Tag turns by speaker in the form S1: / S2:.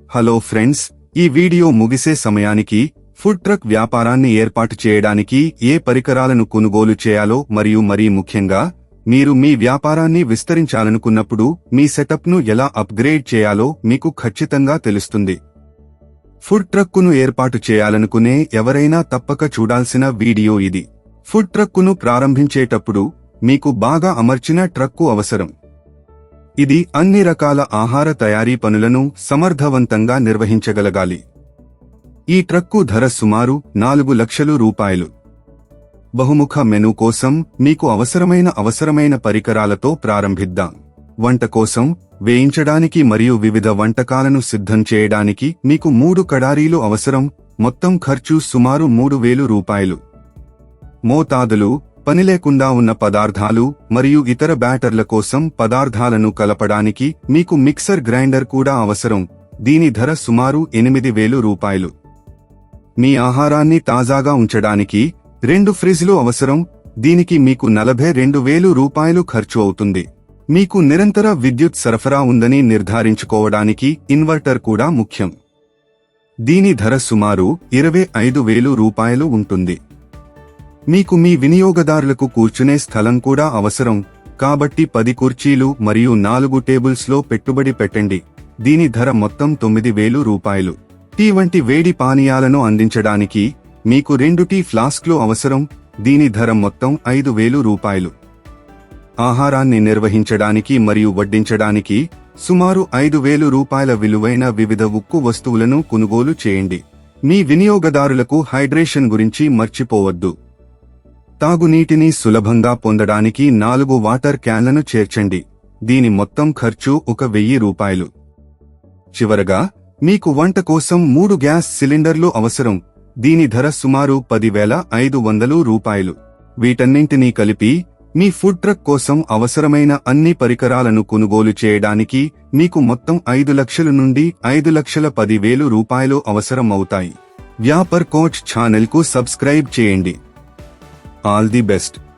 S1: Hello friends, ఈ video ముగిసే సమయానికి ఫుడ్ ట్రక్ వ్యాపారాన్ని ఏర్పాటు చేయడానికి ఏ పరికరాలను కొనుగోలు చేయాలో మరియు మరీ ముఖ్యంగా మీరు మీ వ్యాపారాన్ని విస్తరించాలనుకున్నప్పుడు మీ సెటప్ను ఎలా అప్గ్రేడ్ చేయాలో మీకు ఖచ్చితంగా తెలుస్తుంది. ఫుడ్ ట్రక్కును ఏర్పాటు చేయాలనుకునే ఎవరైనా తప్పక చూడాల్సిన వీడియో ఇది. ఫుడ్ ట్రక్కును ప్రారంభించేటప్పుడు మీకు బాగా అమర్చిన ట్రక్కు అవసరం. ఇది అన్ని రకాల ఆహార తయారీ పనులను సమర్థవంతంగా నిర్వహించగలగాలి. ఈ ట్రక్కు ధర సుమారు 4 లక్షల రూపాయలు. బహుముఖ మెనూ కోసం మీకు అవసరమైన పరికరాలతో ప్రారంభిద్దాం. వంట కోసం, వేయించడానికి మరియు వివిధ వంటకాలను సిద్ధం చేయడానికి మీకు 3 కడారీలు అవసరం. మొత్తం ఖర్చు సుమారు 3000 రూపాయలు. మోతాదులు: పనిలేకుండా ఉన్న పదార్థాలు మరియు ఇతర బ్యాటర్ల కోసం పదార్థాలను కలపడానికి మీకు మిక్సర్ గ్రైండర్ కూడా అవసరం. దీని ధర సుమారు 8000 రూపాయలు. మీ ఆహారాన్ని తాజాగా ఉంచడానికి 2 ఫ్రిజ్లు అవసరం. దీనికి మీకు 42,000 రూపాయలు ఖర్చు అవుతుంది. మీకు నిరంతర విద్యుత్ సరఫరా ఉందని నిర్ధారించుకోవడానికి ఇన్వర్టర్ కూడా ముఖ్యం. దీని ధర సుమారు 25,000 రూపాయలు ఉంటుంది. మీకు మీ వినియోగదారులకు కూర్చునే స్థలం కూడా అవసరం, కాబట్టి 10 కుర్చీలు మరియు 4 టేబుల్స్లో పెట్టుబడి పెట్టండి. దీని ధర మొత్తం 9,000 రూపాయలు. టీ వంటి వేడి పానీయాలను అందించడానికి మీకు 2 టీ ఫ్లాస్క్లు అవసరం. దీని ధర మొత్తం 5,000 రూపాయలు. ఆహారాన్ని నిర్వహించడానికి మరియు వడ్డించడానికి సుమారు 5,000 రూపాయల విలువైన వివిధ ఉక్కు వస్తువులను కొనుగోలు చేయండి. మీ వినియోగదారులకు హైడ్రేషన్ గురించి మర్చిపోవద్దు. తాగునీటిని సులభంగా పొందడానికి 4 వాటర్ క్యాన్లను చేర్చండి. దీని మొత్తం ఖర్చు 1,000 రూపాయలు. చివరగా మీకు వంట కోసం 3 గ్యాస్ సిలిండర్లు అవసరం. దీని ధర సుమారు 10,500 రూపాయలు. వీటన్నింటినీ కలిపి మీ ఫుడ్ ట్రక్ కోసం అవసరమైన అన్ని పరికరాలను కొనుగోలు చేయడానికి మీకు మొత్తం 5 లక్షల నుండి 5,10,000 రూపాయలు అవసరం అవుతాయి. వ్యాపార్ కోచ్ ఛానల్కు సబ్స్క్రైబ్ చేయండి. All the best.